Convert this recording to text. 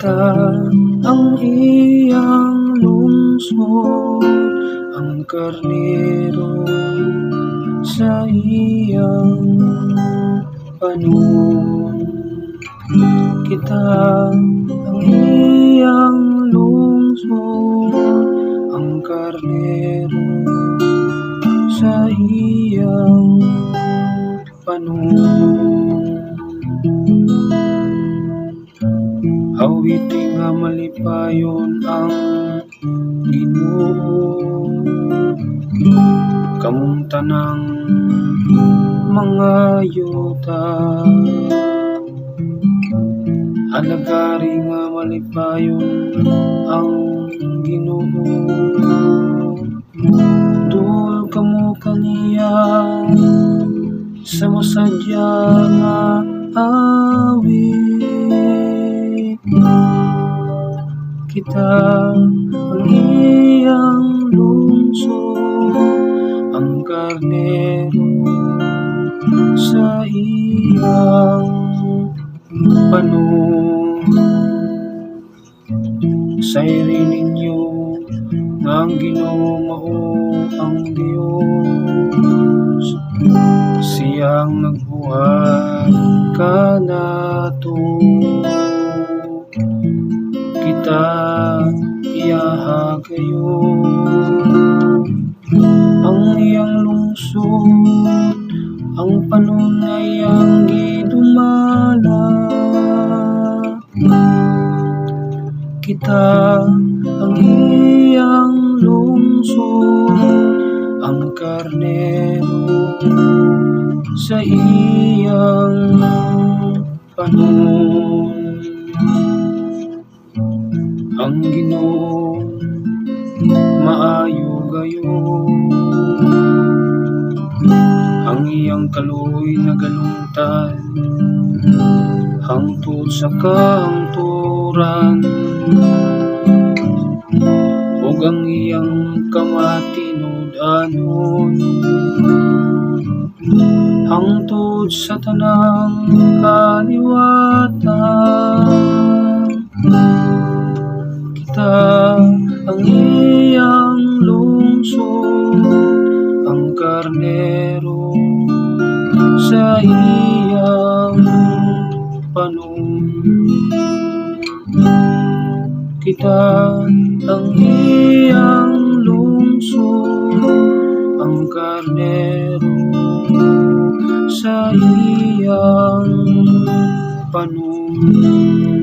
Kita ang iyang lungsod, ang karnero sa iyang panon. Kita ang iyang lungsod, ang karnero sa iyang panon. Awiting nga malipayon ang Ginoo, kamong tanang mga yuta. Alagari nga malipayon ang Ginoo, dul kamo kaniya sa mosadya nga awit. Kita ang iyang lungsod, ang karnero sa iyang panon. Sa iri ninyo nga ang Ginoo mao ang Dios, siyang nagbuhat kanato. Kita iyaha kayo ang iyang lungsod, ang panon na iyang gidumala. Kita ang iyang lungsod, ang karnero sa iyang panon. Ang Ginoo maayo gayon, ang iyang kaluoy nagalungtad hangtod sa kahangturan, ug ang iyang kamatinud-anon hangtod sa tanang kaliwatan. Kita ang iyang lungsod, ang karnero sa iyang panon. Kita ang iyang lungsod, ang karnero sa iyang panon.